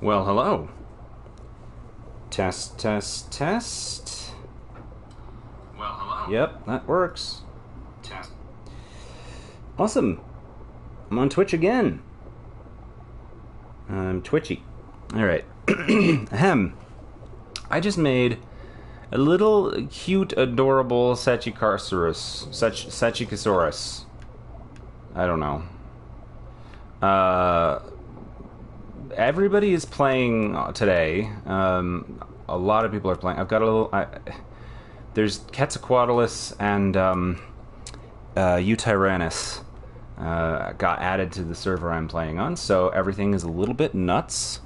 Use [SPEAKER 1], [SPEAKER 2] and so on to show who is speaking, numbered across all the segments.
[SPEAKER 1] Well, hello. Test, test, test.
[SPEAKER 2] Well, hello.
[SPEAKER 1] Yep, that works.
[SPEAKER 2] Test.
[SPEAKER 1] Awesome. I'm on Twitch again. I'm twitchy. Alright. Ahem. I just made a little cute, adorable Sachikosaurus. I don't know. Everybody is playing today. A lot of people are playing. I've got a little... there's Quetzalcoatlus and Eutyrannus got added to the server I'm playing on, so everything is a little bit nuts.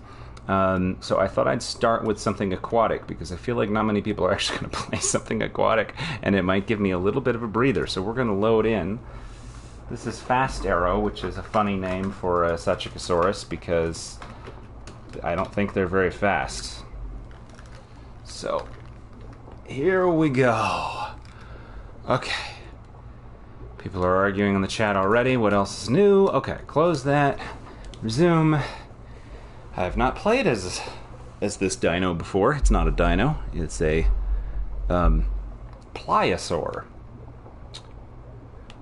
[SPEAKER 1] So I thought I'd start with something aquatic, because I feel like not many people are actually going to play something aquatic, and it might give me a little bit of a breather. So we're going to load in. This is Fast Arrow, which is a funny name for a Sachikosaurus, because I don't think they're very fast. So, here we go. Okay. People are arguing in the chat already. What else is new? Okay, close that. Resume. I have not played as this dino before. It's not a dino. It's a pliosaur.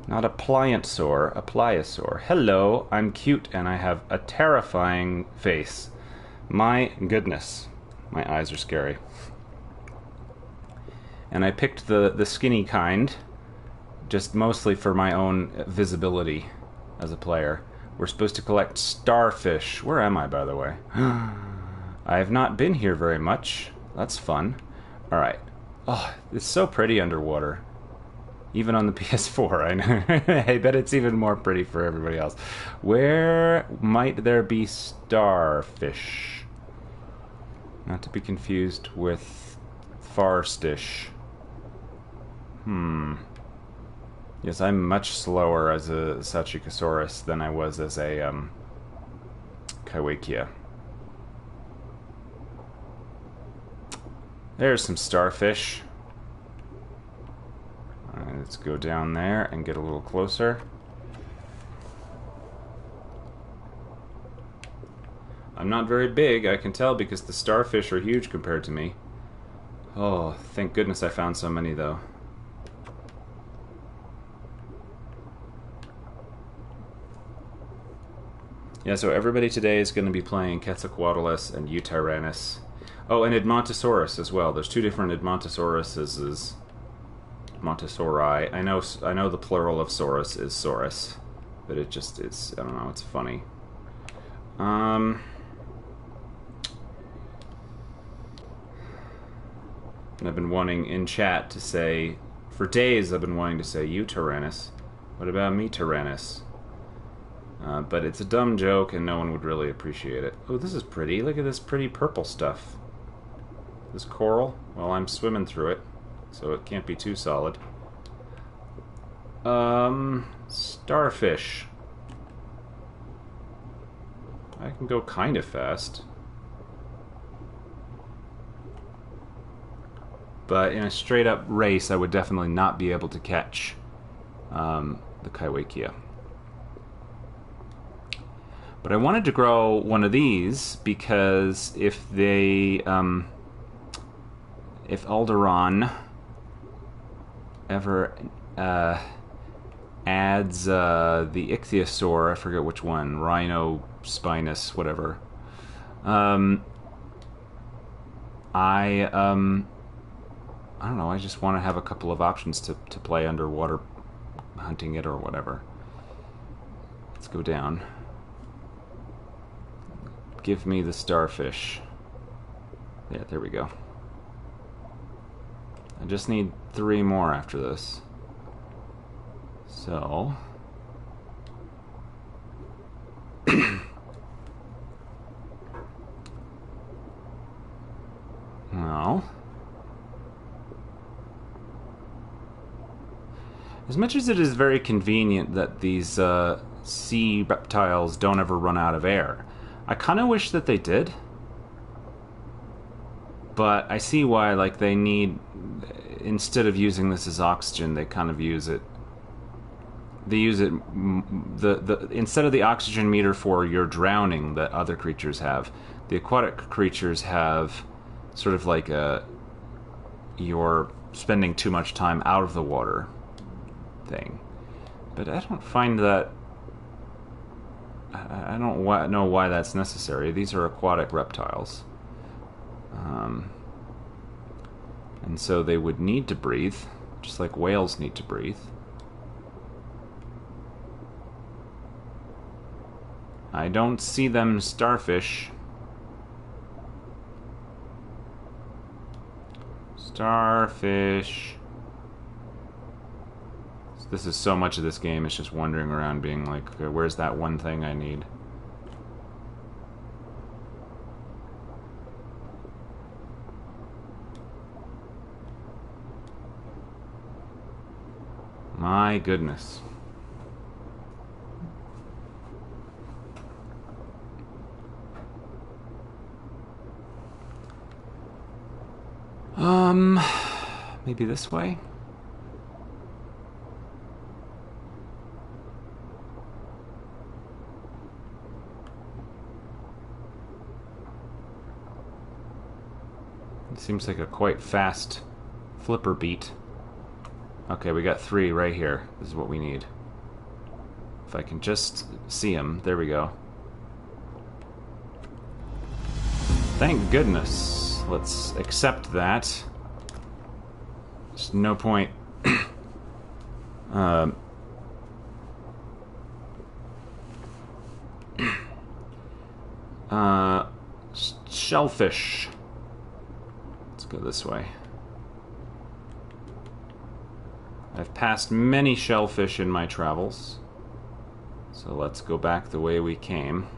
[SPEAKER 1] Not a pliantsaur, a pliosaur. Hello, I'm cute and I have a terrifying face. My goodness. My eyes are scary. And I picked the skinny kind, just mostly for my own visibility as a player. We're supposed to collect starfish. Where am I, by the way? I have not been here very much. That's fun. Alright. Oh, it's so pretty underwater. Even on the PS4, I know. I bet it's even more pretty for everybody else. Where might there be starfish? Not to be confused with farstish. Yes, I'm much slower as a Sachikosaurus than I was as a Kiwakea. There's some starfish. Alright, let's go down there and get a little closer. I'm not very big, I can tell, because the starfish are huge compared to me. Oh, thank goodness I found so many, though. Yeah, so everybody today is going to be playing Quetzalcoatlus and Eutyrannus. Oh, and Edmontosaurus as well. There's two different Edmontosauruses. Montesauri. I know the plural of saurus is saurus, but it's I don't know, it's funny. And I've been wanting in chat to say, for days I've been wanting to say Eutyrannus. What about me, Tyrannus? But it's a dumb joke and no one would really appreciate it. Oh, this is pretty. Look at this pretty purple stuff. This coral? Well, I'm swimming through it, so it can't be too solid. Starfish. I can go kind of fast. But in a straight up race, I would definitely not be able to catch the Kiwakea. But I wanted to grow one of these because if they, if Alderaan ever adds the ichthyosaur, I forget which one, Rhinospinus, whatever. I don't know, I just want to have a couple of options to play underwater hunting it or whatever. Let's go down. Give me the starfish. Yeah, there we go. I just need 3 more after this. So... well... as much as it is very convenient that these sea reptiles don't ever run out of air, I kind of wish that they did. But I see why, like, they need... instead of using this as oxygen, they kind of use it they use it the instead of the oxygen meter for your drowning that other creatures have, the aquatic creatures have sort of like a you're spending too much time out of the water thing. But I don't find that. I don't know why that's necessary. These are aquatic reptiles. And so they would need to breathe, just like whales need to breathe. I don't see them starfish. Starfish. This is so much of this game, it's just wandering around being like, okay, where's that one thing I need? My goodness. Maybe this way? It seems like a quite fast flipper beat. Okay, we got 3 right here. This is what we need. If I can just see them. There we go. Thank goodness. Let's accept that. There's no point. Shellfish. Let's go this way. I've passed many shellfish in my travels. So let's go back the way we came.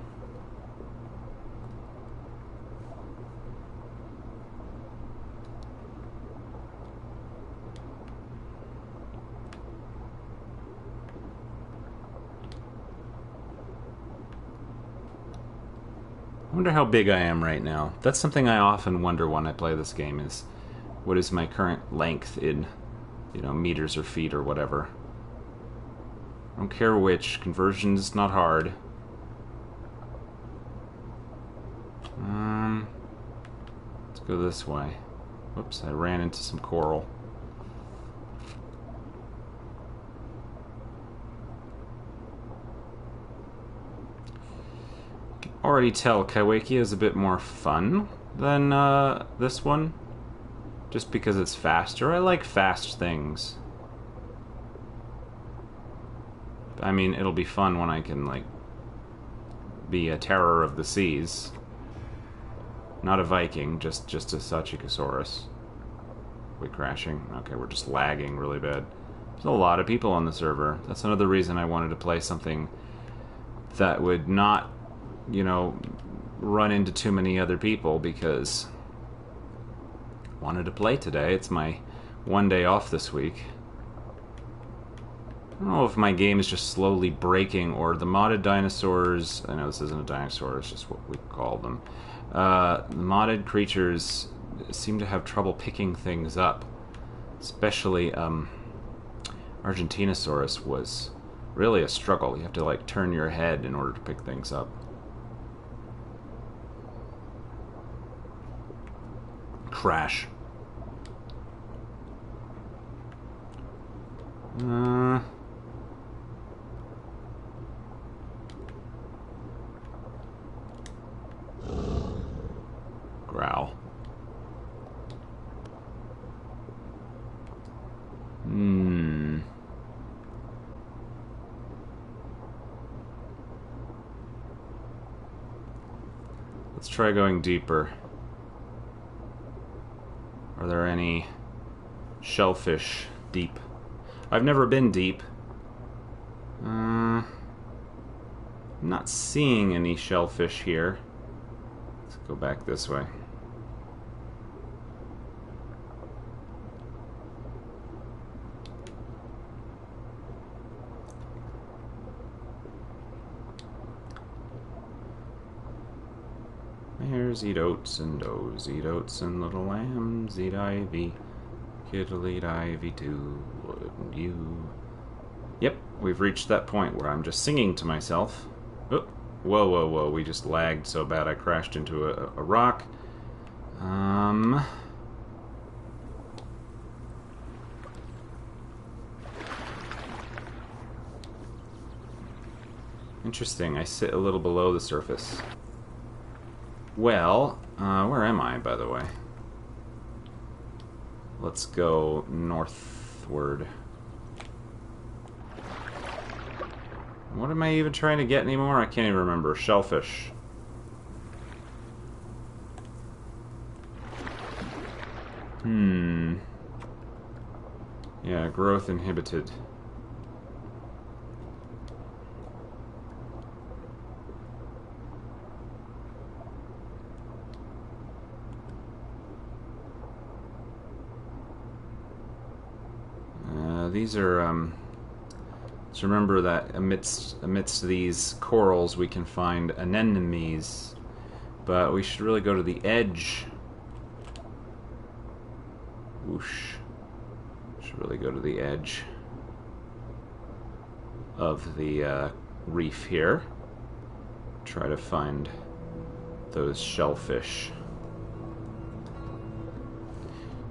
[SPEAKER 1] I wonder how big I am right now. That's something I often wonder when I play this game is, what is my current length in, meters or feet or whatever. I don't care which. Conversion is not hard. Let's go this way. Whoops, I ran into some coral. Already tell Kaiwakia is a bit more fun than this one, just because it's faster. I like fast things. I mean, it'll be fun when I can, like, be a terror of the seas. Not a Viking, just a Sachikosaurus. We're crashing. Okay, we're just lagging really bad. There's a lot of people on the server. That's another reason I wanted to play something that would not, run into too many other people, because I wanted to play today. It's my one day off this week. I don't know if my game is just slowly breaking, or the modded dinosaurs... I know this isn't a dinosaur, it's just what we call them. The modded creatures seem to have trouble picking things up. Especially, Argentinosaurus was really a struggle. You have to, like, turn your head in order to pick things up. Crash. Growl. Let's try going deeper. Are there any shellfish deep? I've never been deep. I'm not seeing any shellfish here. Let's go back this way. Mares eat oats and does eat oats and little lambs eat ivy. Kit'll eat ivy too, wouldn't you? Yep, we've reached that point where I'm just singing to myself. Oh, whoa, whoa, whoa, we just lagged so bad I crashed into a rock. Interesting, I sit a little below the surface. Well, where am I, by the way? Let's go northward. What am I even trying to get anymore? I can't even remember. Shellfish. Yeah, growth inhibited. These are, let's remember that amidst these corals we can find anemones, but we should really go to the edge. Whoosh. Should really go to the edge of the reef here. Try to find those shellfish.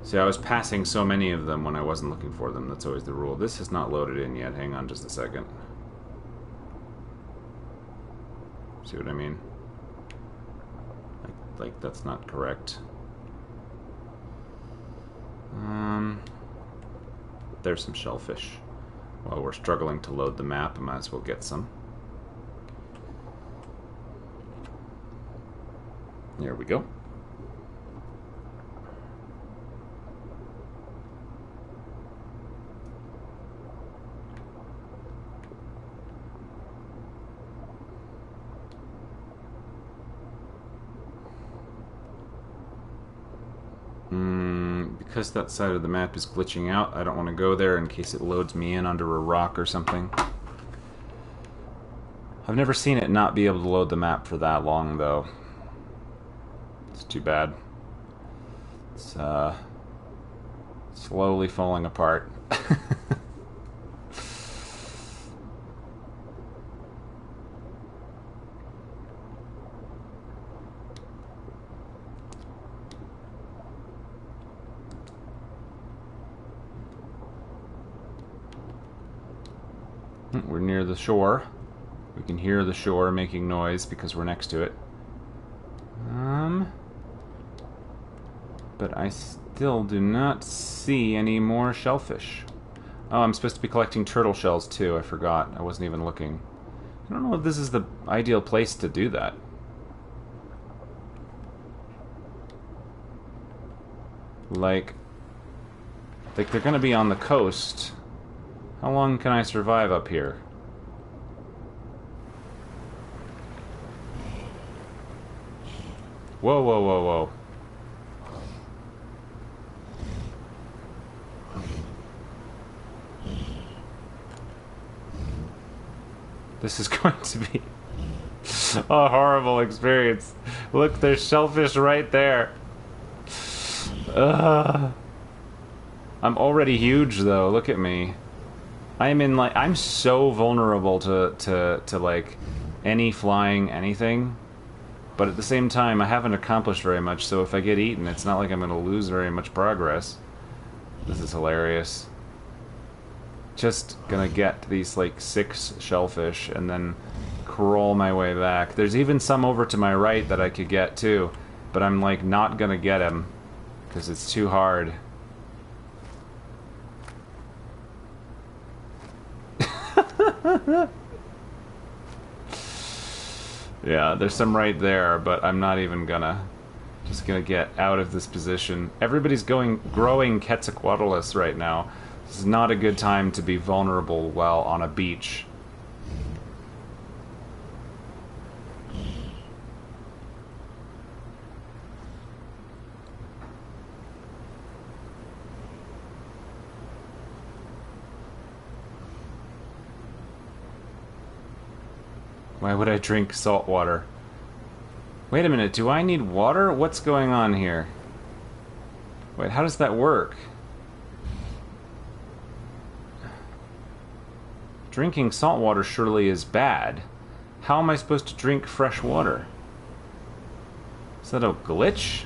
[SPEAKER 1] See, I was passing so many of them when I wasn't looking for them. That's always the rule. This is not loaded in yet. Hang on just a second. See what I mean? Like that's not correct. There's some shellfish. While we're struggling to load the map, I might as well get some. There we go. Because that side of the map is glitching out, I don't want to go there in case it loads me in under a rock or something. I've never seen it not be able to load the map for that long, though. It's too bad. It's, slowly falling apart. We're near the shore. We can hear the shore making noise because we're next to it. But I still do not see any more shellfish. Oh, I'm supposed to be collecting turtle shells too. I forgot. I wasn't even looking. I don't know if this is the ideal place to do that. Like they're gonna be on the coast. How long can I survive up here? Whoa, whoa, whoa, whoa. This is going to be a horrible experience. Look, there's shellfish right there. I'm already huge, though. Look at me. I'm so vulnerable to like any flying anything, but at the same time I haven't accomplished very much, so if I get eaten it's not like I'm gonna lose very much progress. This is hilarious. Just gonna get these like 6 shellfish and then crawl my way back. There's even some over to my right that I could get too, but I'm like not gonna get him because it's too hard. Yeah, there's some right there, but I'm not even gonna. Just gonna get out of this position. Everybody's growing Quetzalcoatlus right now. This is not a good time to be vulnerable while on a beach. Why would I drink salt water? Wait a minute, do I need water? What's going on here? Wait, how does that work? Drinking salt water surely is bad. How am I supposed to drink fresh water? Is that a glitch?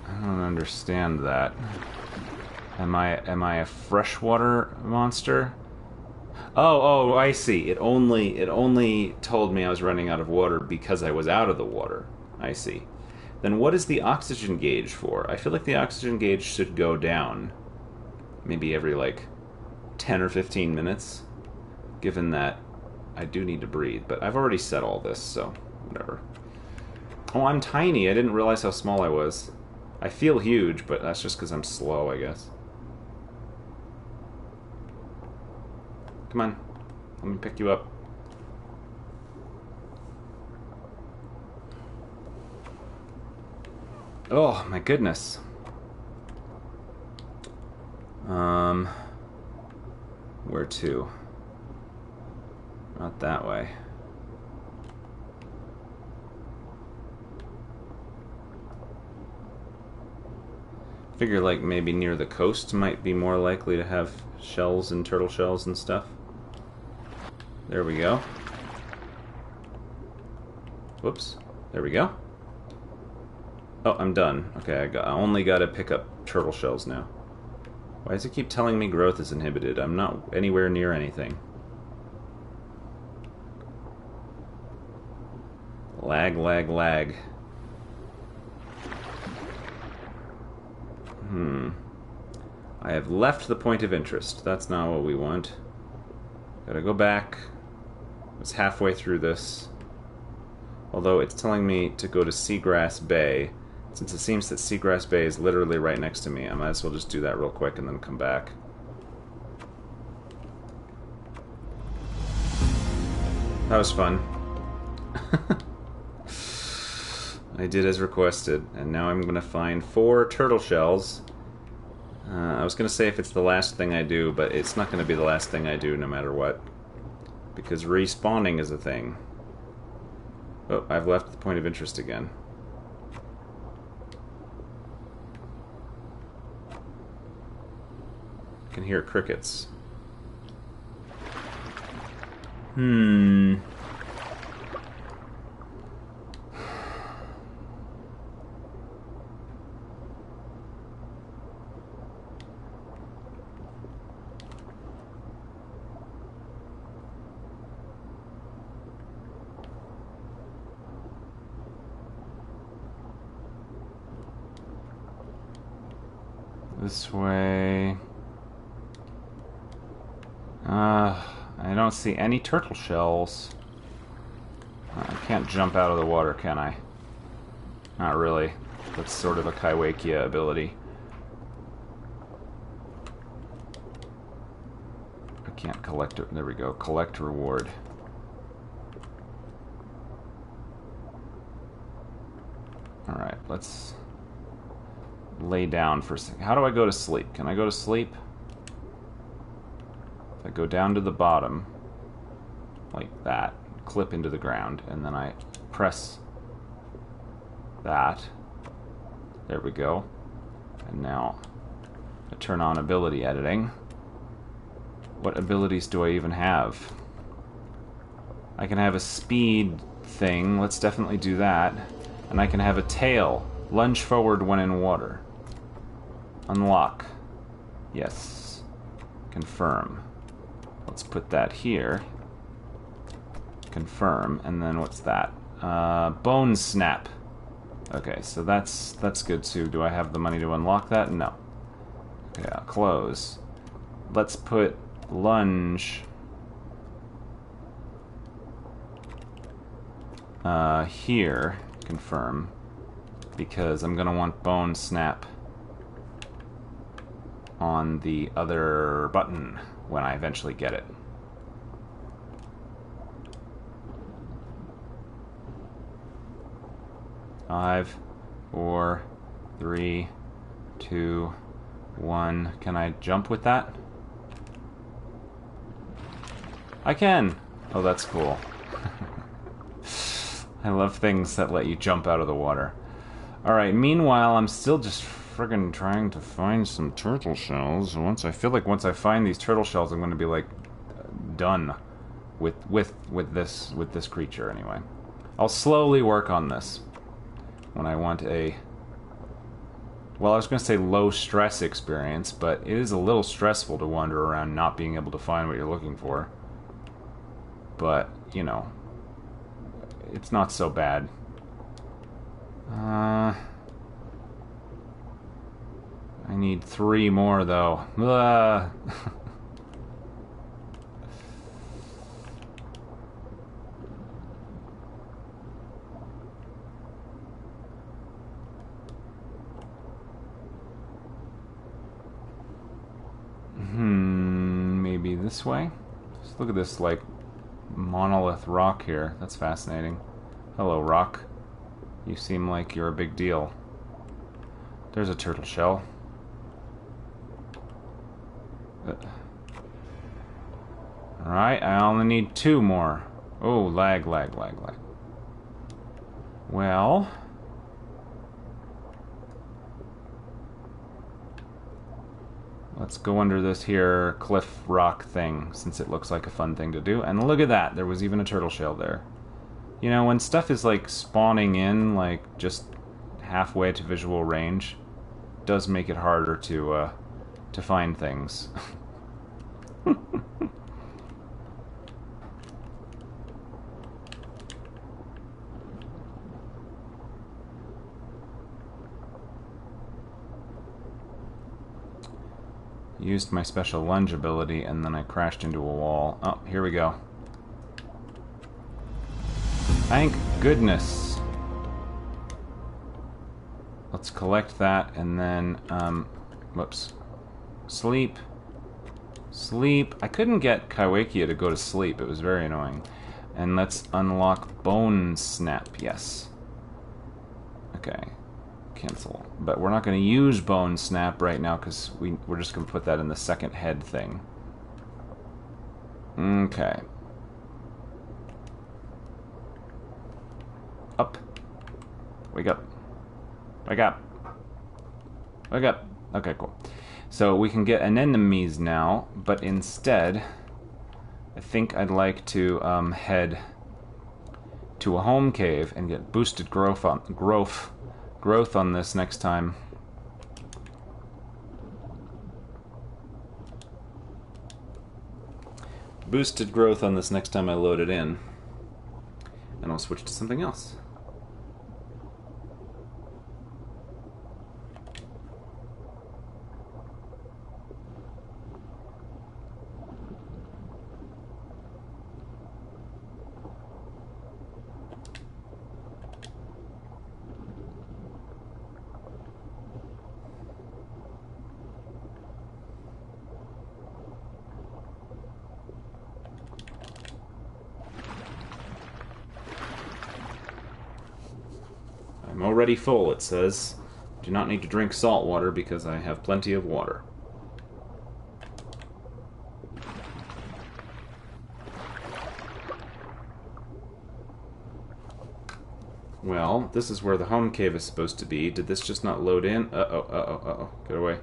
[SPEAKER 1] I don't understand that. Am I a freshwater monster? Oh, I see. It only told me I was running out of water because I was out of the water. I see. Then what is the oxygen gauge for? I feel like the oxygen gauge should go down. Maybe every, like, 10 or 15 minutes. Given that I do need to breathe. But I've already said all this, so whatever. Oh, I'm tiny. I didn't realize how small I was. I feel huge, but that's just because I'm slow, I guess. Come on. Let me pick you up. Oh, my goodness. Where to? Not that way. Figure like maybe near the coast might be more likely to have shells and turtle shells and stuff. There we go. Whoops. There we go. Oh, I'm done. Okay, I only got to pick up turtle shells now. Why does it keep telling me growth is inhibited? I'm not anywhere near anything. Lag, lag, lag. I have left the point of interest. That's not what we want. Gotta go back. It's halfway through this. Although it's telling me to go to Seagrass Bay. Since it seems that Seagrass Bay is literally right next to me, I might as well just do that real quick and then come back. That was fun. I did as requested, and now I'm going to find 4 turtle shells. I was going to say if it's the last thing I do, but it's not going to be the last thing I do no matter what. Because respawning is a thing. Oh, I've left the point of interest again. I can hear crickets. This way. I don't see any turtle shells. I can't jump out of the water, can I? Not really. That's sort of a Kaiwakia ability. I can't collect it. There we go. Collect reward. Alright, let's lay down for a second. How do I go to sleep? Can I go to sleep? If I go down to the bottom, like that, clip into the ground, and then I press that. There we go. And now I turn on ability editing. What abilities do I even have? I can have a speed thing. Let's definitely do that. And I can have a tail. Lunge forward when in water. Unlock. Yes. Confirm. Let's put that here. Confirm. And then what's that? Bone snap. Okay, so that's good too. Do I have the money to unlock that? No. Okay, I'll close. Let's put lunge here. Confirm. Because I'm gonna want bone snap on the other button when I eventually get it. Five, 4, 3, 2, 1. Can I jump with that? I can! Oh, that's cool. I love things that let you jump out of the water. Alright, meanwhile, I'm still just friggin' trying to find some turtle shells. I feel like once I find these turtle shells, I'm going to be like done with this creature anyway. I'll slowly work on this when I want a, well, I was going to say low stress experience, but it is a little stressful to wander around not being able to find what you're looking for. But, you know, it's not so bad. I need 3 more, though. Maybe this way? Just look at this, like, monolith rock here. That's fascinating. Hello, rock. You seem like you're a big deal. There's a turtle shell. Alright, I only need 2 more. Oh, lag. Well... let's go under this here cliff rock thing, since it looks like a fun thing to do. And look at that, there was even a turtle shell there. You know, when stuff is like spawning in, like just halfway to visual range, it does make it harder to find things. Used my special lunge ability, and then I crashed into a wall. Oh, here we go. Thank goodness. Let's collect that, and then, whoops. Sleep. Sleep. I couldn't get Kaiwakia to go to sleep. It was very annoying. And let's unlock Bone Snap. Yes. Okay. Cancel. But we're not going to use Bone Snap right now because we're just going to put that in the second head thing. Okay. Up. Wake up. Wake up. Wake up. Okay, cool. So we can get anemones now, but instead, I think I'd like to head to a home cave and get boosted growth on this next time. Boosted growth on this next time I load it in. And I'll switch to something else. I'm already full, it says. Do not need to drink salt water because I have plenty of water. Well, this is where the home cave is supposed to be. Did this just not load in? Uh-oh. Get away.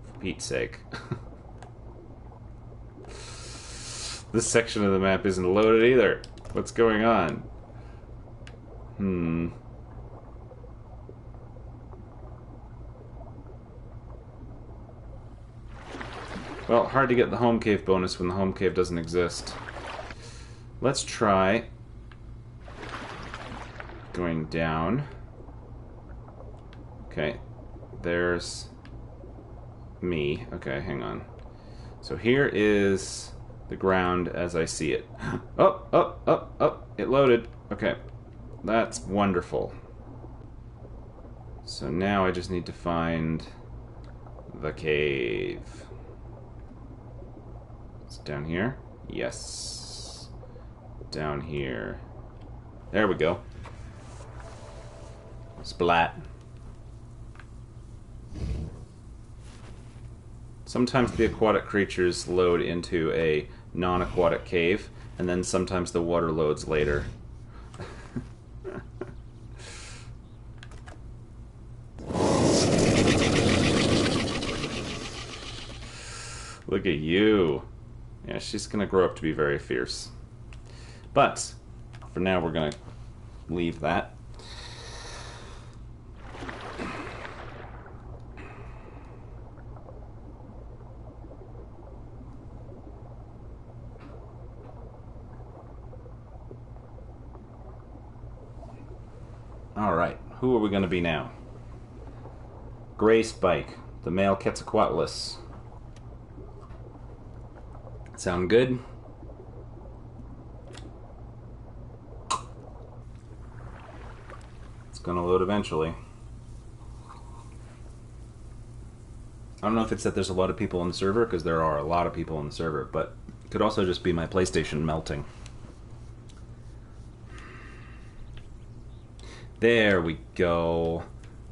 [SPEAKER 1] For Pete's sake. This section of the map isn't loaded either. What's going on? Well, hard to get the home cave bonus when the home cave doesn't exist. Let's try going down. Okay, there's me. Okay, hang on. So here is the ground as I see it. Oh, it loaded. Okay, that's wonderful. So now I just need to find the cave. It's down here? Yes. Down here. There we go. Splat. Sometimes the aquatic creatures load into a non-aquatic cave, and then sometimes the water loads later. Look at you. Yeah, she's gonna grow up to be very fierce. But for now, we're gonna leave that. Alright, who are we going to be now? Gray Spike, the male Quetzalcoatlus. Sound good? It's going to load eventually. I don't know if it's that there's a lot of people on the server, because there are a lot of people on the server, but it could also just be my PlayStation melting. There we go.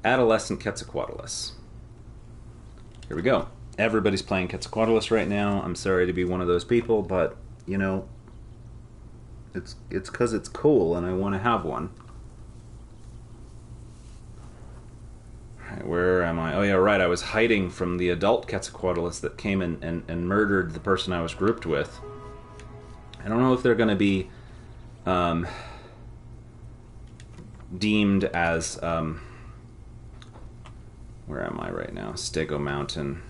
[SPEAKER 1] Adolescent Quetzalcoatlus. Here we go. Everybody's playing Quetzalcoatlus right now. I'm sorry to be one of those people, but, you know, it's because it's cool and I want to have one. Alright, where am I? Oh yeah, right, I was hiding from the adult Quetzalcoatlus that came and murdered the person I was grouped with. I don't know if they're going to be deemed as where am I right now? Stego Mountain.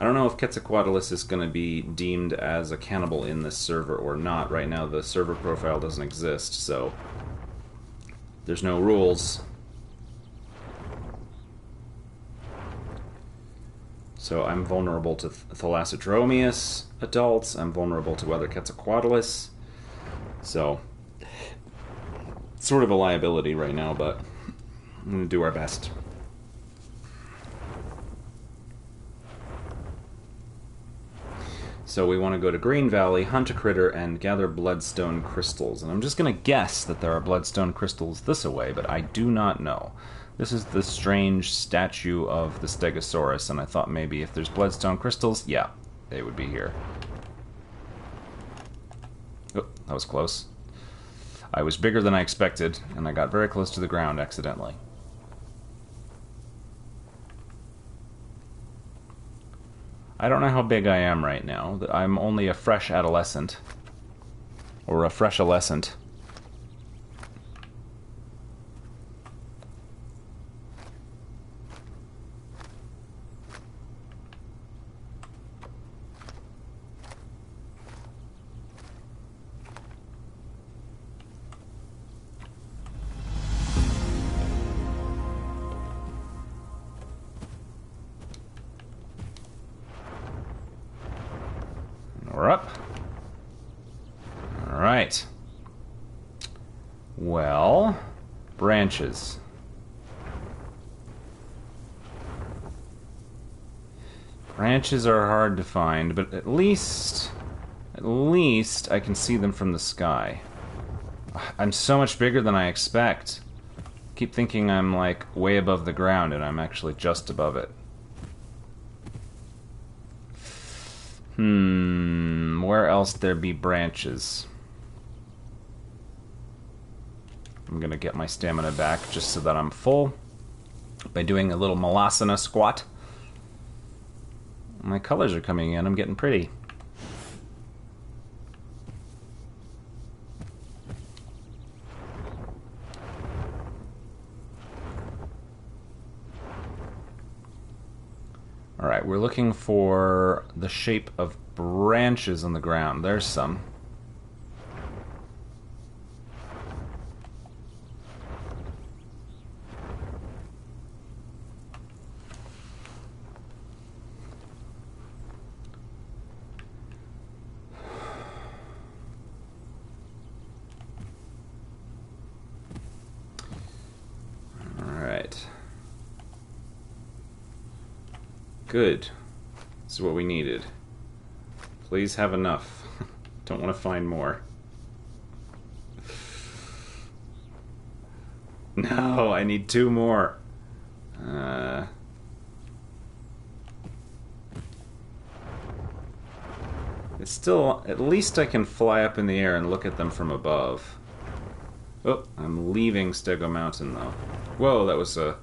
[SPEAKER 1] I don't know if Quetzalcoatlus is going to be deemed as a cannibal in this server or not. Right now the server profile doesn't exist, so there's no rules. So I'm vulnerable to Thalassodromeus adults, I'm vulnerable to other Quetzalcoatlus, so sort of a liability right now, but I'm going to do our best. So we want to go to Green Valley, hunt a critter, and gather bloodstone crystals. And I'm just going to guess that there are bloodstone crystals this-a-way, but I do not know. This is the strange statue of the Stegosaurus, and I thought maybe if there's bloodstone crystals, yeah, they would be here. Oh, that was close. I was bigger than I expected, and I got very close to the ground accidentally. I don't know how big I am right now. I'm only a fresh adolescent. Or a fresh-alescent. We're up. Alright. Well, branches. Branches are hard to find, but at least I can see them from the sky. I'm so much bigger than I expect. Keep thinking I'm like way above the ground, and I'm actually just above it. Where else there be branches? I'm gonna get my stamina back just so that I'm full by doing a little Malasana squat. My colors are coming in, I'm getting pretty. Alright, we're looking for the shape of branches on the ground. There's some. Alright. Good. This is what we needed. Please have enough. Don't want to find more. No, I need 2 more. It's still... At least I can fly up in the air and look at them from above. Oh, I'm leaving Stego Mountain, though. Whoa, that was a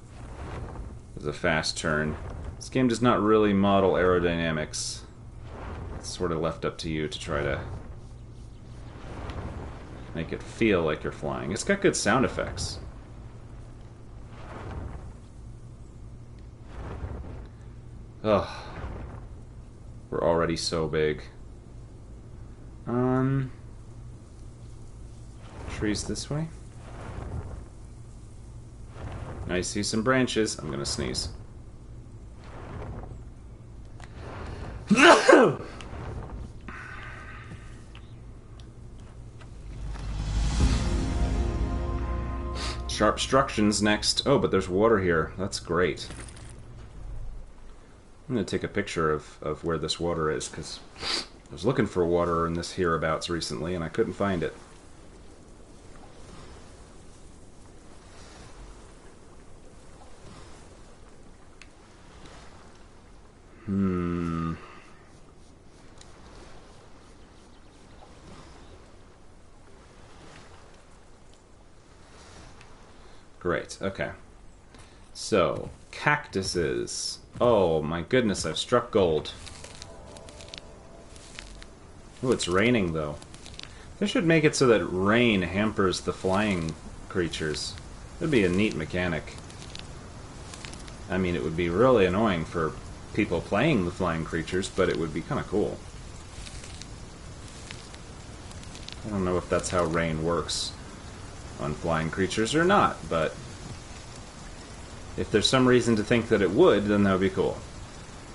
[SPEAKER 1] fast turn. This game does not really model aerodynamics. It's sort of left up to you to try to make it feel like you're flying. It's got good sound effects. Ugh. We're already so big. Trees this way. I see some branches. I'm gonna sneeze. Sharp Structions next. Oh, but there's water here. That's great. I'm going to take a picture of where this water is, because I was looking for water in this hereabouts recently, and I couldn't find it. Great, okay. So, cactuses. Oh my goodness, I've struck gold. Oh, it's raining though. They should make it so that rain hampers the flying creatures. That'd be a neat mechanic. I mean, it would be really annoying for people playing the flying creatures, but it would be kind of cool. I don't know if that's how rain works on flying creatures or not, but if there's some reason to think that it would, then that would be cool.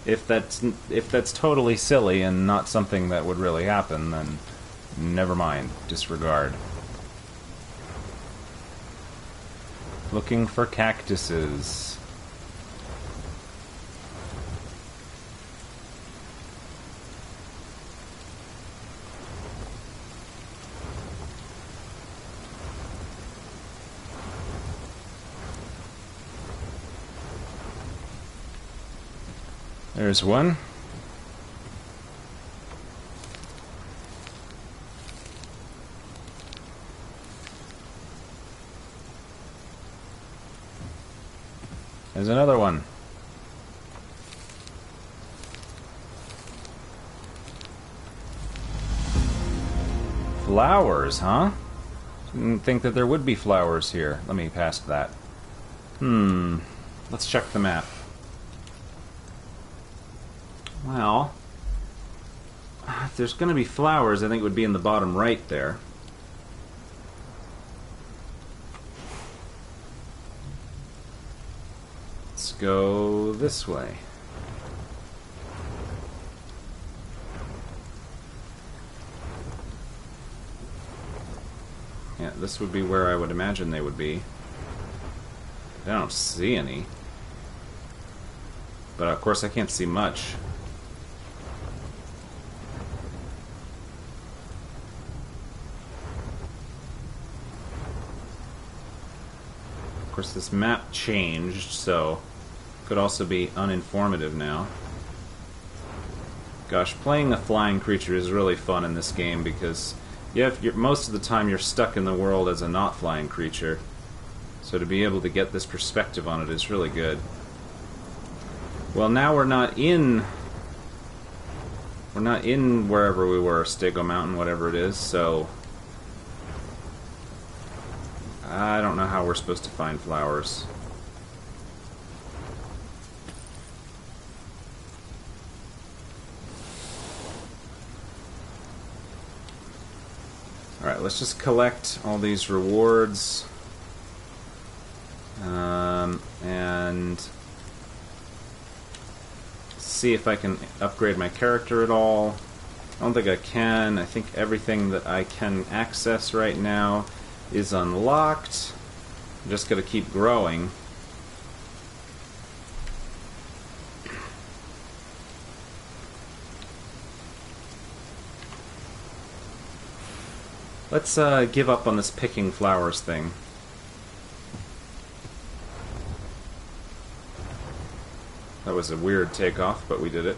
[SPEAKER 1] If that's totally silly and not something that would really happen, then never mind. Disregard. Looking for cactuses. There's one. There's another one. Flowers, huh? Didn't think that there would be flowers here. Let me pass that. Let's check the map. Well, if there's going to be flowers, I think it would be in the bottom right there. Let's go this way. Yeah, this would be where I would imagine they would be. I don't see any. But of course I can't see much. Of course, this map changed, so could also be uninformative now. Gosh, playing a flying creature is really fun in this game because most of the time you're stuck in the world as a not flying creature. So to be able to get this perspective on it is really good. Well, now we're not in wherever we were, Stego Mountain, whatever it is, so I don't know how we're supposed to find flowers. Alright, let's just collect all these rewards. And see if I can upgrade my character at all. I don't think I can. I think everything that I can access right now is unlocked. I'm just going to keep growing. Let's give up on this picking flowers thing. That was a weird takeoff, but we did it.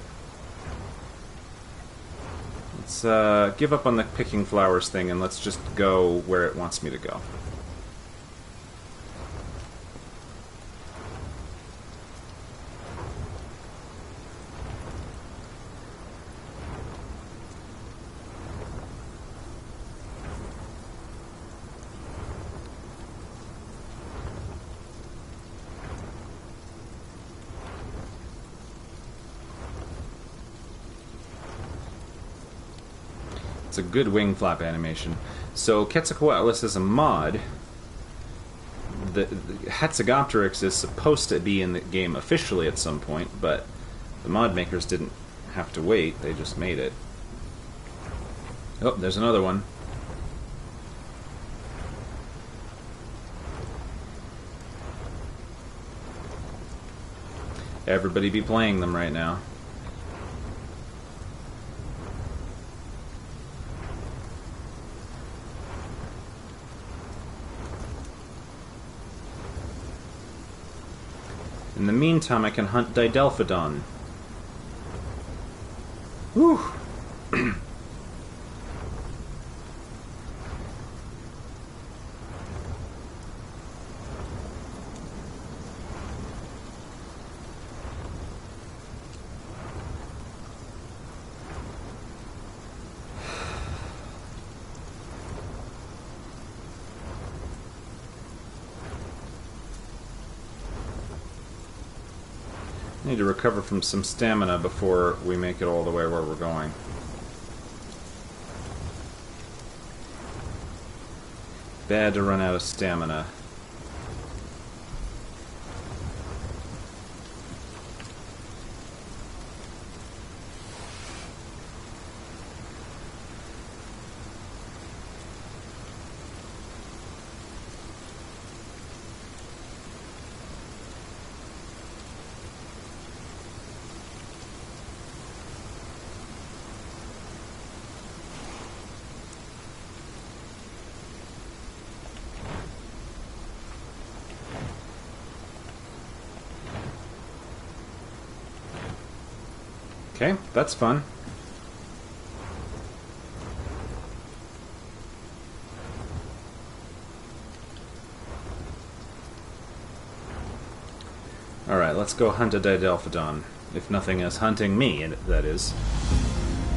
[SPEAKER 1] Let's Let's give up on the picking flowers thing and let's just go where it wants me to go. It's a good wing flap animation. So Quetzalcoatlus is a mod. The Hatzegopteryx is supposed to be in the game officially at some point, but the mod makers didn't have to wait, they just made it. Oh, there's another one. Everybody be playing them right now. In the meantime, I can hunt Didelphodon. Whew! Need to recover from some stamina before we make it all the way where we're going. Bad to run out of stamina. Okay, that's fun. Alright, let's go hunt a Didelphodon. If nothing is hunting me, that is.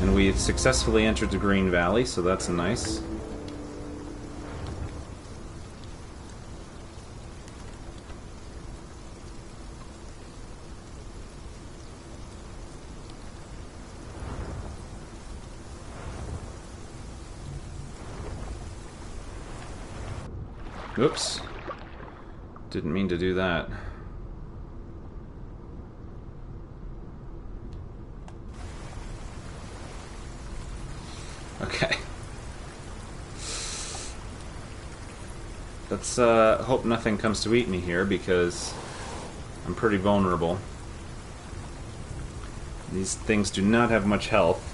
[SPEAKER 1] And we've successfully entered the Green Valley, so that's nice. Oops. Didn't mean to do that. Okay. Let's hope nothing comes to eat me here, because I'm pretty vulnerable. These things do not have much health.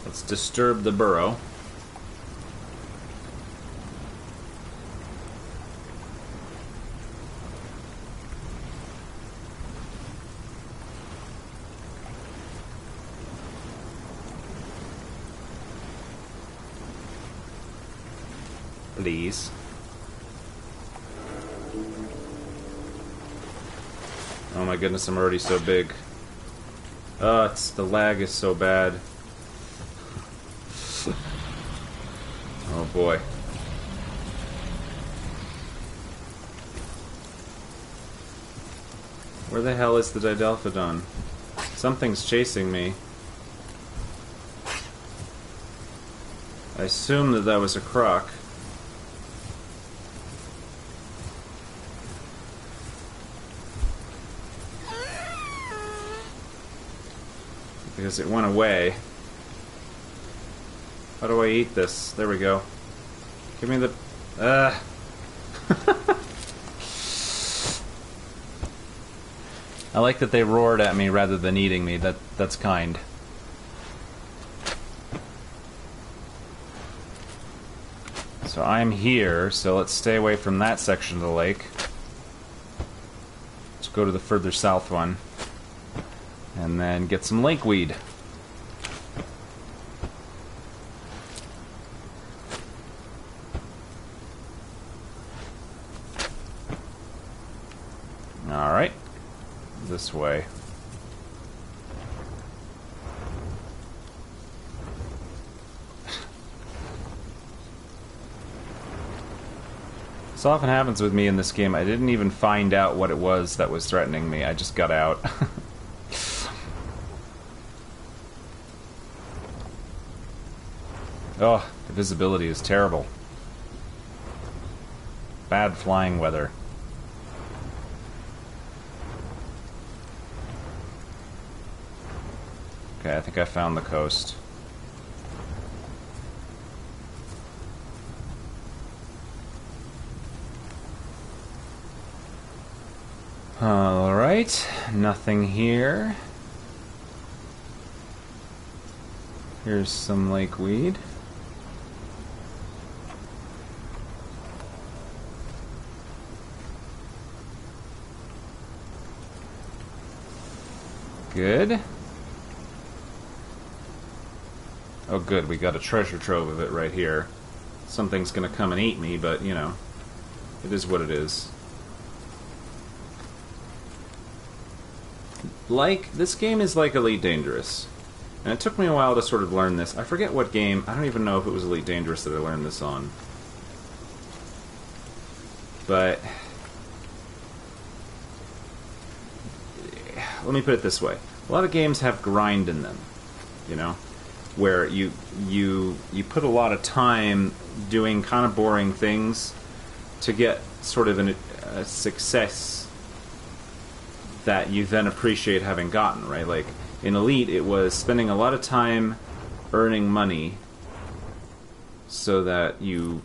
[SPEAKER 1] Let's disturb the burrow. Please. Oh my goodness, I'm already so big. The lag is so bad. Oh boy. Where the hell is the Didelphodon? Something's chasing me. I assume that was a croc. Because it went away. How do I eat this? There we go. Give me the... I like that they roared at me rather than eating me. That's kind. So I'm here, so let's stay away from that section of the lake. Let's go to the further south one. And then get some lakeweed. Alright. This way. This often happens with me in this game. I didn't even find out what it was that was threatening me. I just got out. Oh, the visibility is terrible. Bad flying weather. Okay, I think I found the coast. Alright, nothing here. Here's some lakeweed. Good. Oh good, we got a treasure trove of it right here. Something's gonna come and eat me, but, you know, it is what it is. Like, this game is like Elite Dangerous. And it took me a while to sort of learn this. I forget what game, I don't even know if it was Elite Dangerous that I learned this on. But let me put it this way. A lot of games have grind in them, you know? Where you put a lot of time doing kind of boring things to get sort of a success that you then appreciate having gotten, right? Like, in Elite, it was spending a lot of time earning money so that you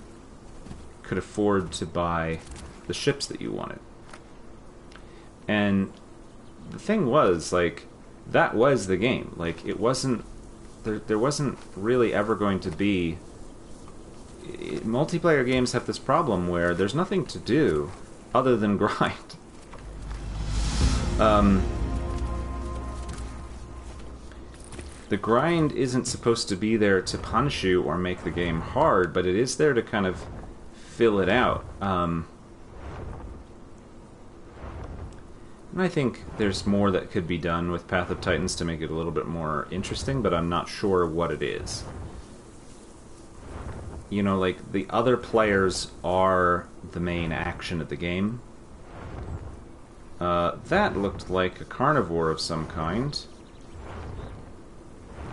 [SPEAKER 1] could afford to buy the ships that you wanted. And the thing was, like, that was the game. Like, it wasn't... There wasn't really ever going to be... Multiplayer games have this problem where there's nothing to do other than grind. The grind isn't supposed to be there to punish you or make the game hard, but it is there to kind of fill it out. And I think there's more that could be done with Path of Titans to make it a little bit more interesting, but I'm not sure what it is. You know, like, the other players are the main action of the game. That looked like a carnivore of some kind.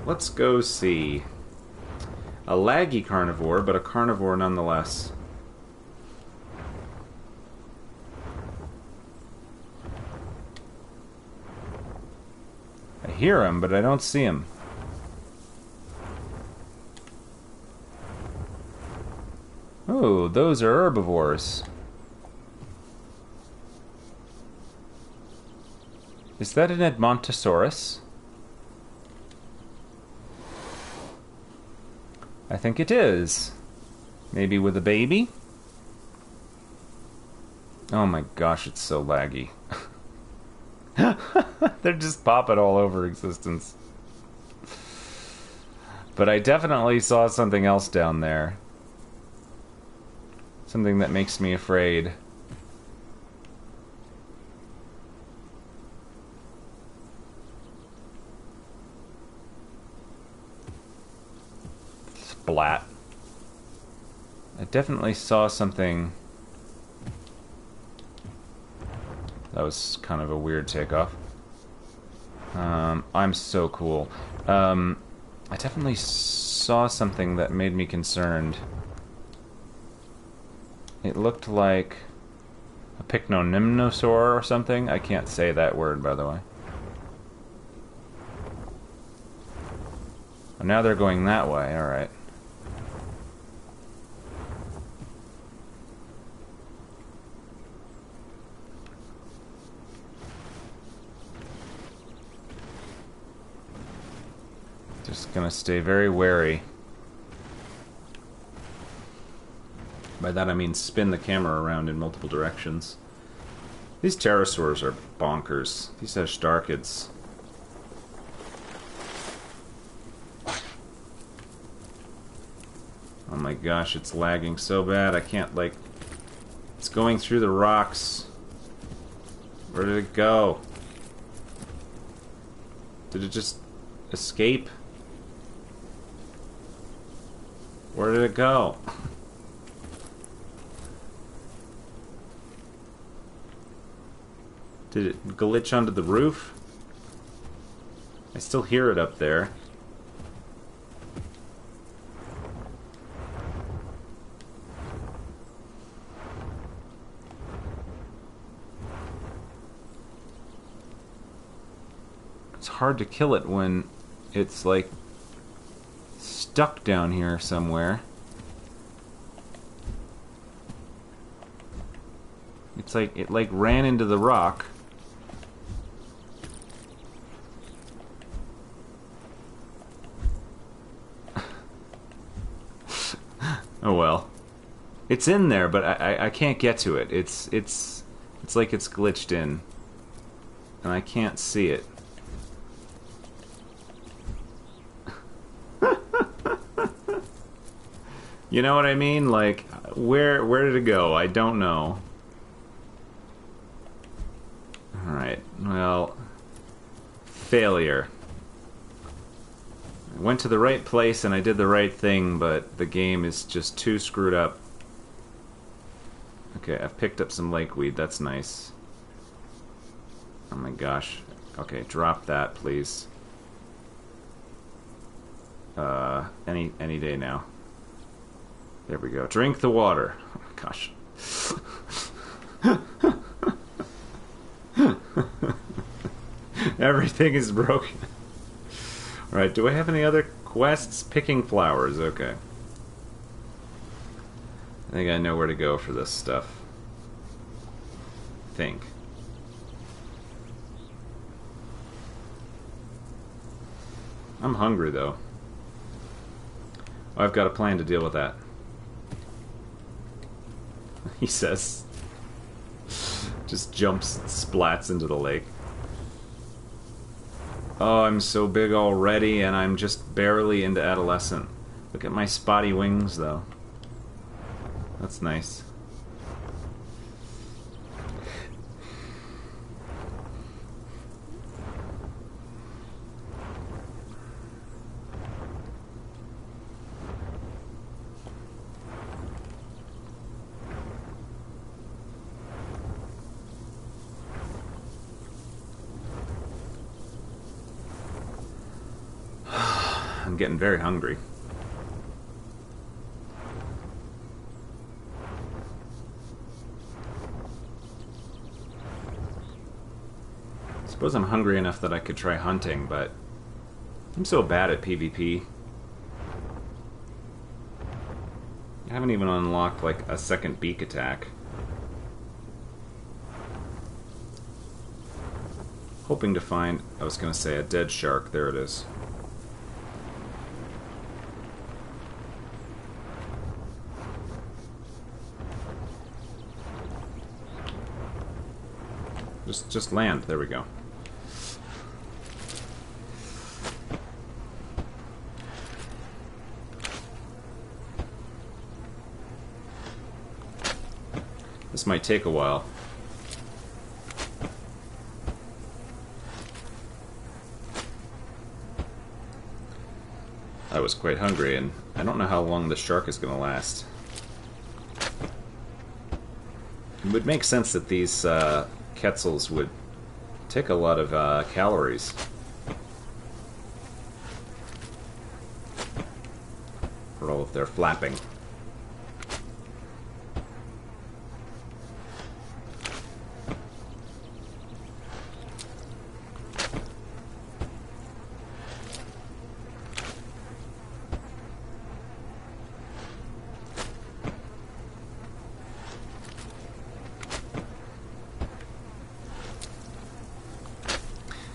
[SPEAKER 1] Let's go see. A laggy carnivore, but a carnivore nonetheless. I hear him, but I don't see him. Oh, those are herbivores. Is that an Edmontosaurus? I think it is. Maybe with a baby? Oh my gosh, it's so laggy. They're just popping all over existence. But I definitely saw something else down there. Something that makes me afraid. Splat. I definitely saw something. That was kind of a weird takeoff. I'm so cool. I definitely saw something that made me concerned. It looked like a Pycnonymnosaur or something. I can't say that word, by the way. Oh, now they're going that way, alright. Just gonna stay very wary. By that I mean spin the camera around in multiple directions. These pterosaurs are bonkers. These Ashtarkids. Oh my gosh, it's lagging so bad. I can't, like... It's going through the rocks. Where did it go? Did it just escape? Where did it go? Did it glitch onto the roof? I still hear it up there. It's hard to kill it when it's like stuck down here somewhere. It's like it like ran into the rock. Oh well. It's in there, but I can't get to it. It's like it's glitched in. And I can't see it. You know what I mean? Like, where did it go? I don't know. Alright, well... Failure. I went to the right place and I did the right thing, but the game is just too screwed up. Okay, I've picked up some lakeweed, that's nice. Oh my gosh. Okay, drop that, please. Any day now. There we go. Drink the water. Oh my gosh. Everything is broken. Alright, do I have any other quests? Picking flowers, okay. I think I know where to go for this stuff. I think. I'm hungry, though. Oh, I've got a plan to deal with that. He says. Just jumps, splats into the lake. Oh, I'm so big already, and I'm just barely into adolescent. Look at my spotty wings, though. That's nice. I'm getting very hungry. I suppose I'm hungry enough that I could try hunting, but I'm so bad at PvP. I haven't even unlocked, like, a second beak attack. Hoping to find, I was gonna say, a dead shark. There it is. Just land. There we go. This might take a while. I was quite hungry, and I don't know how long the shark is going to last. It would make sense that these Quetzals would take a lot of calories. For all of their flapping.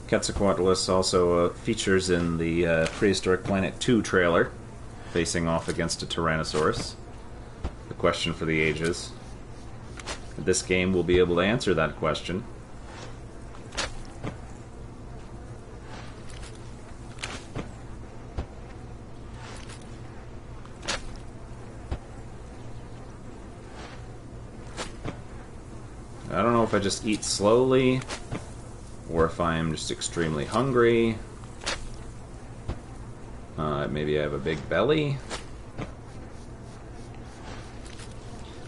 [SPEAKER 1] Quetzalcoatlus also features in the Prehistoric Planet 2 trailer, facing off against a Tyrannosaurus. The question for the ages. This game will be able to answer that question. I don't know if I just eat slowly, or if I'm just extremely hungry. Maybe I have a big belly.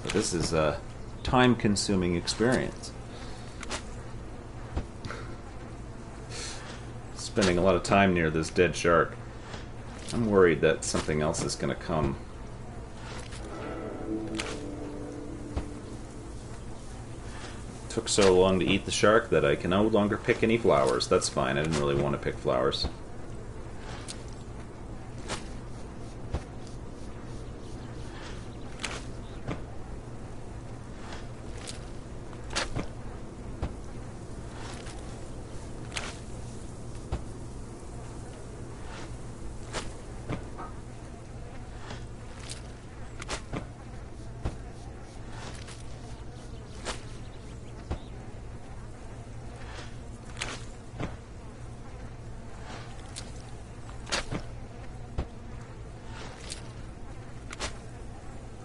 [SPEAKER 1] But this is a time-consuming experience. Spending a lot of time near this dead shark. I'm worried that something else is going to come. Took so long to eat the shark that I can no longer pick any flowers. That's fine. I didn't really want to pick flowers.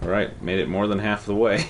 [SPEAKER 1] Alright, made it more than half the way.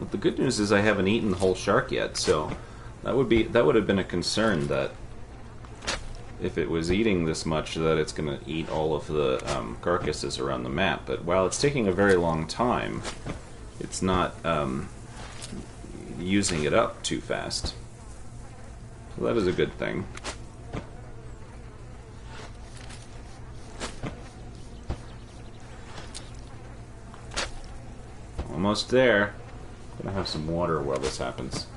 [SPEAKER 1] The good news is I haven't eaten the whole shark yet, so that would have been a concern, that if it was eating this much, that it's going to eat all of the carcasses around the map. But while it's taking a very long time, it's not using it up too fast. So that is a good thing. Almost there. Gonna have some water while this happens.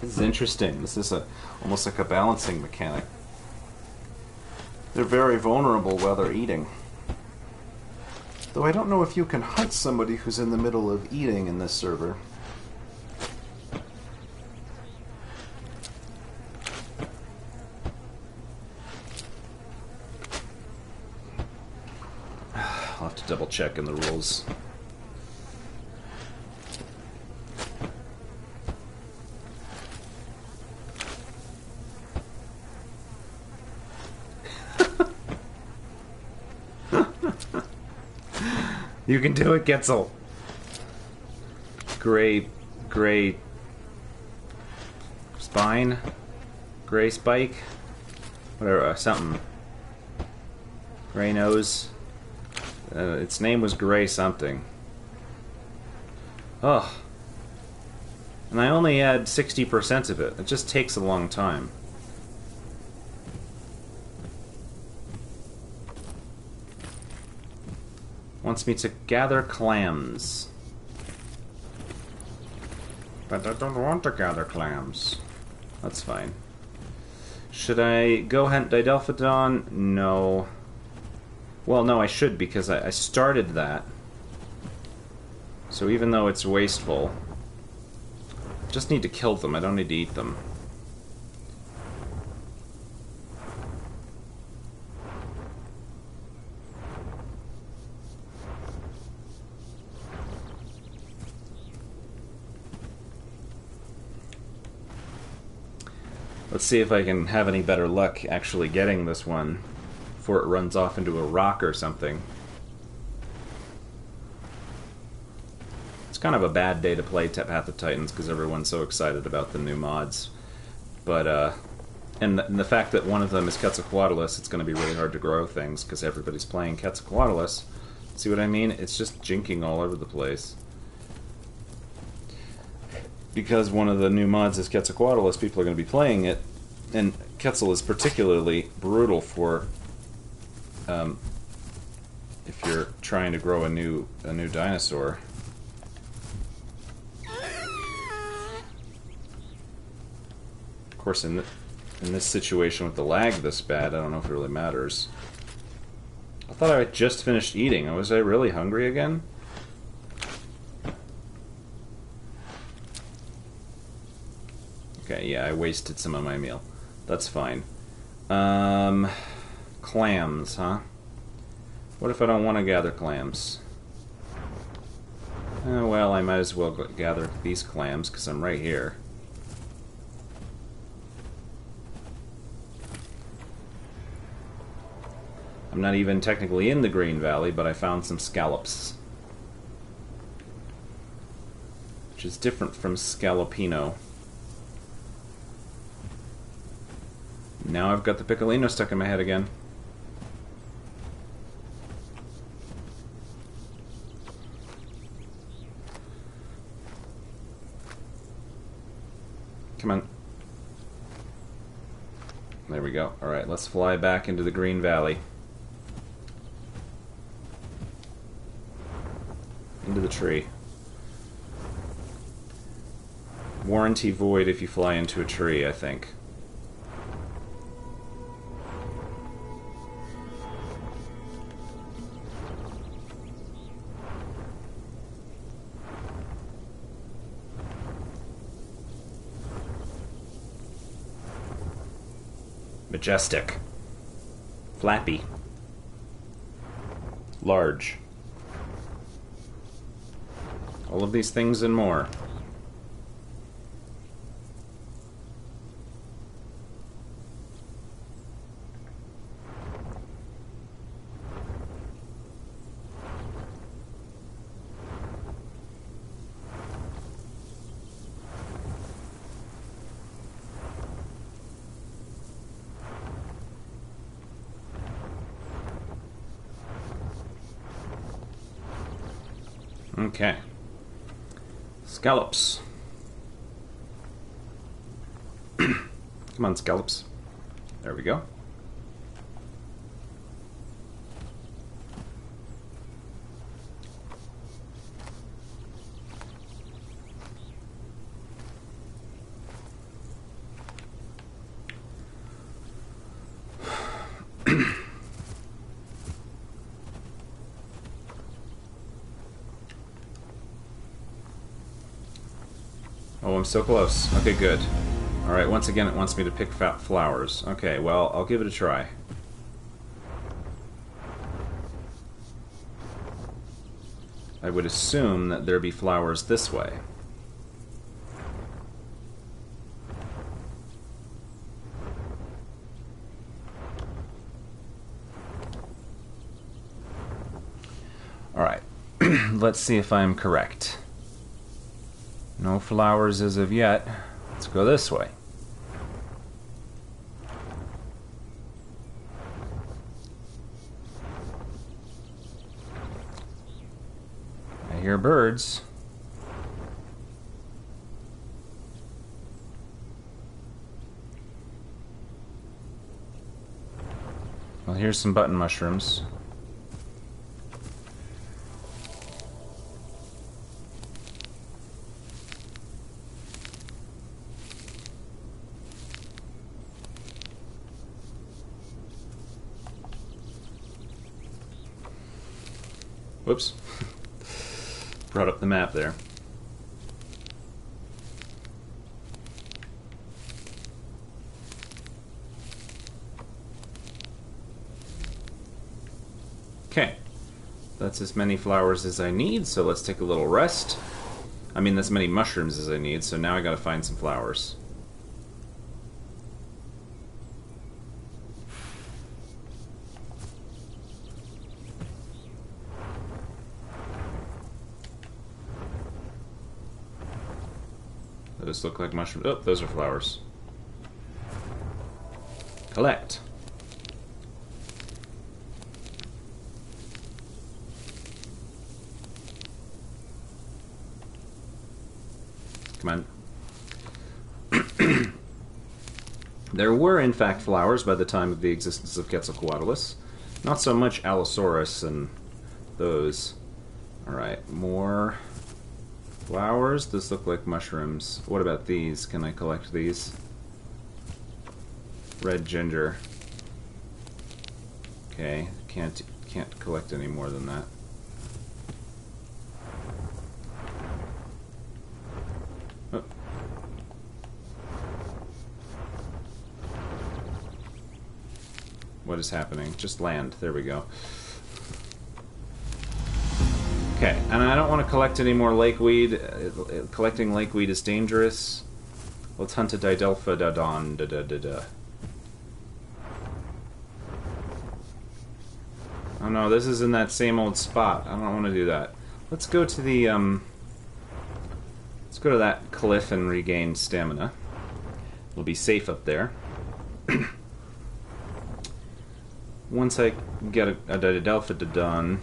[SPEAKER 1] This is interesting. This is almost like a balancing mechanic. They're very vulnerable while they're eating. Though I don't know if you can hunt somebody who's in the middle of eating in this server. I'll have to double check in the rules. You can do it, Getzel. Gray spine, gray spike, whatever, something. Gray nose. Its name was Gray something. Ugh. And I only had 60% of it. It just takes a long time. Wants me to gather clams. But I don't want to gather clams. That's fine. Should I go hunt Didelphodon? No. Well, no, I should, because I started that. So even though it's wasteful, I just need to kill them. I don't need to eat them. Let's see if I can have any better luck actually getting this one before it runs off into a rock or something. It's kind of a bad day to play Path of Titans because everyone's so excited about the new mods. But, and the fact that one of them is Quetzalcoatlus, it's going to be really hard to grow things because everybody's playing Quetzalcoatlus. See what I mean? It's just jinking all over the place. Because one of the new mods is Quetzalcoatlus, people are going to be playing it. And Quetzal is particularly brutal for if you're trying to grow a new dinosaur. Of course, in this situation with the lag this bad, I don't know if it really matters. I thought I had just finished eating. Was I really hungry again? Okay, yeah, I wasted some of my meal. That's fine. Clams, huh? What if I don't want to gather clams? Well, I might as well gather these clams, because I'm right here. I'm not even technically in the Green Valley, but I found some scallops. Which is different from scallopino. Now I've got the piccolino stuck in my head again. Come on. There we go. Alright, let's fly back into the Green Valley. Into the tree. Warranty void if you fly into a tree, I think. Majestic. Flappy. Large. All of these things and more. Okay. Scallops. Come on, scallops. There we go. Oh, I'm so close. Okay, good. Alright, once again it wants me to pick flowers. Okay, well, I'll give it a try. I would assume that there be flowers this way. Alright, let's see if I'm correct. No flowers as of yet. Let's go this way. I hear birds. Well, here's some button mushrooms. Whoops. Brought up the map there. Okay. That's as many flowers as I need, so let's take a little rest. I mean, that's as many mushrooms as I need, so now I gotta find some flowers. Those look like mushrooms. Oh, those are flowers. Collect. Come on. There were, in fact, flowers by the time of the existence of Quetzalcoatlus. Not so much Allosaurus and those. Alright, more flowers. This look like mushrooms. What about these? Can I collect these? Red ginger. Okay, can't collect any more than that. Oh. What is happening? Just land. There we go. Okay, and I don't want to collect any more lakeweed. Collecting lakeweed is dangerous. Let's hunt a Didelphidodon. Oh no, this is in that same old spot. I don't want to do that. Let's go to the, let's go to that cliff and regain stamina. We'll be safe up there. Once I get a Didelphidodon,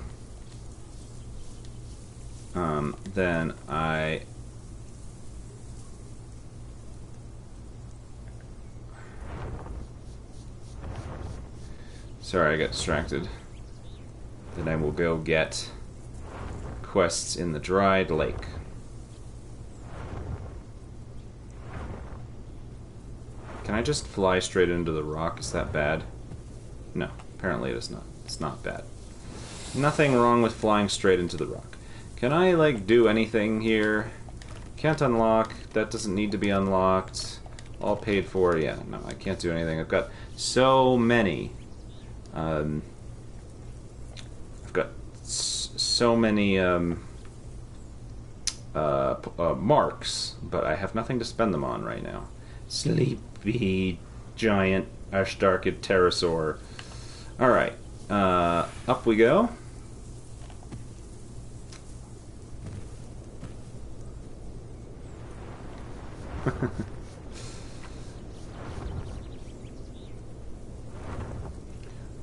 [SPEAKER 1] then I... Sorry, I got distracted. Then I will go get quests in the dried lake. Can I just fly straight into the rock? Is that bad? No, apparently it is not. It's not bad. Nothing wrong with flying straight into the rock. Can I, like, do anything here? Can't unlock. That doesn't need to be unlocked. All paid for. Yeah, no, I can't do anything. I've got so many. I've got so many marks, but I have nothing to spend them on right now. Sleepy giant Ashtarkid pterosaur. Alright, up we go.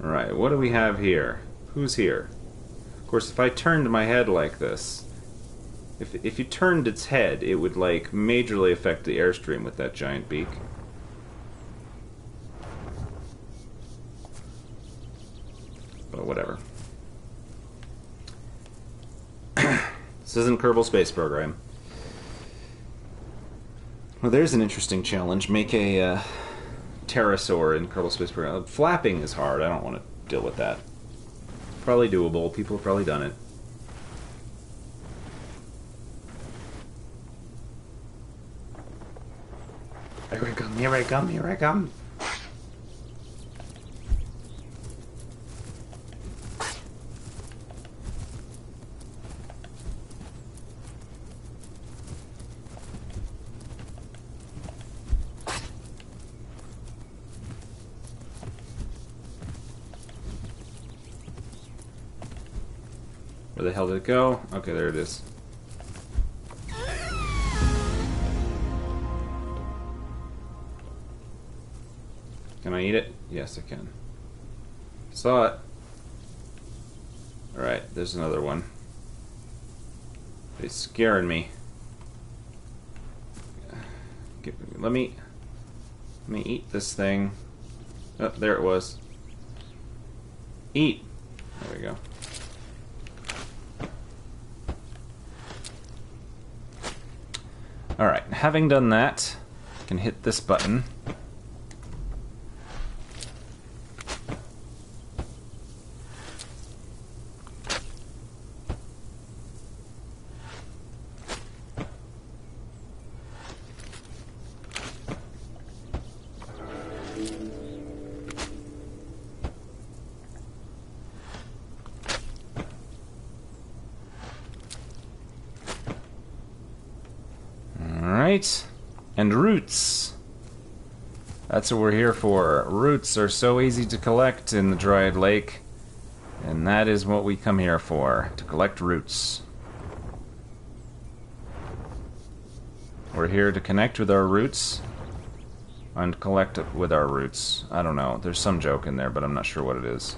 [SPEAKER 1] Alright, what do we have here? Who's here? Of course, if I turned my head like this, if you turned its head, it would, like, majorly affect the airstream with that giant beak. But whatever. This isn't Kerbal Space Program. Well, there's an interesting challenge. Make a pterosaur in Kerbal Space Program. Flapping is hard. I don't want to deal with that. Probably doable. People have probably done it. Here I come, here I come, here I come. Where the hell did it go? Okay, there it is. Can I eat it? Yes, I can. Saw it. Alright, there's another one. It's scaring me. Let me eat this thing. Oh, there it was. Eat! There we go. Alright, having done that, I can hit this button. And roots. That's what we're here for. Roots are so easy to collect in the Dryad Lake, and that is what we come here for, to collect roots. We're here to connect with our roots and collect with our roots. I don't know. There's some joke in there, but I'm not sure what it is.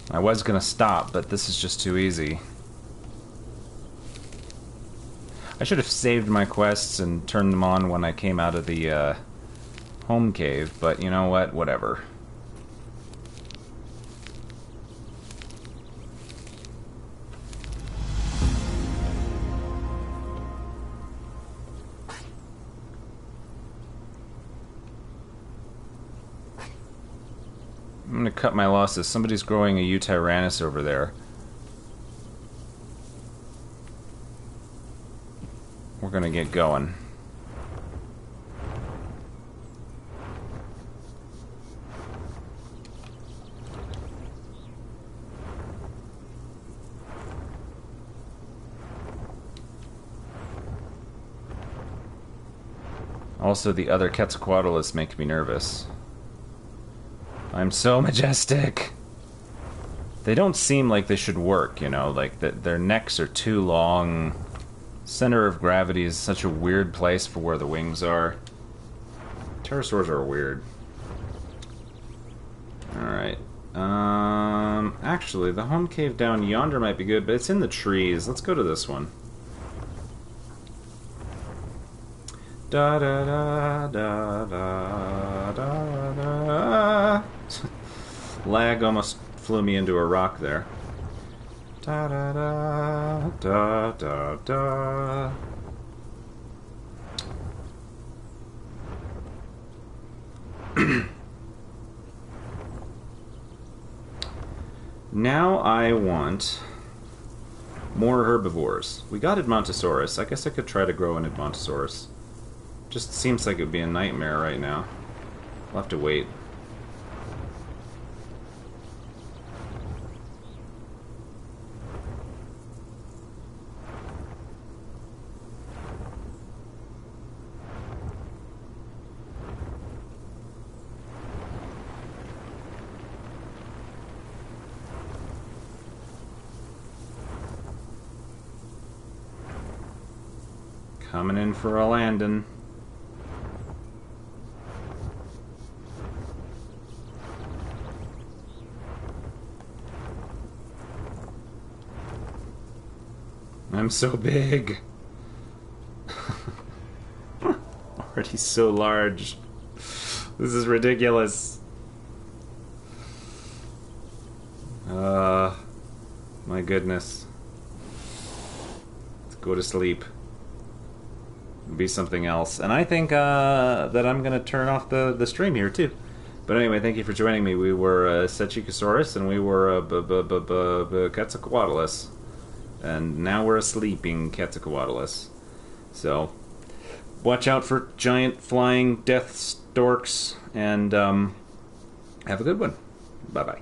[SPEAKER 1] I was gonna stop, but this is just too easy. I should have saved my quests and turned them on when I came out of the home cave, but you know what? Whatever. I'm gonna cut my losses. Somebody's growing a Eutyrannus over there. We're gonna get going. Also, the other Quetzalcoatlus make me nervous. I'm so majestic. They don't seem like they should work, you know, like their necks are too long. Center of gravity is such a weird place for where the wings are. Pterosaurs are weird. Alright. Actually, the home cave down yonder might be good, but it's in the trees. Let's go to this one. Da da da da da da da. Lag almost flew me into a rock there. Da da da da da da. Now I want more herbivores. We got Edmontosaurus. I guess I could try to grow an Edmontosaurus. Just seems like it would be a nightmare right now. We'll have to wait. Coming in for a landing. I'm so big. Already so large. This is ridiculous. My goodness. Let's go to sleep. Be something else. And I think that I'm going to turn off the stream here too. But anyway, thank you for joining me. We were Sechikosaurus and we were Quetzalcoatlus. And now we're a sleeping Quetzalcoatlus. So, watch out for giant flying death storks and have a good one. Bye-bye.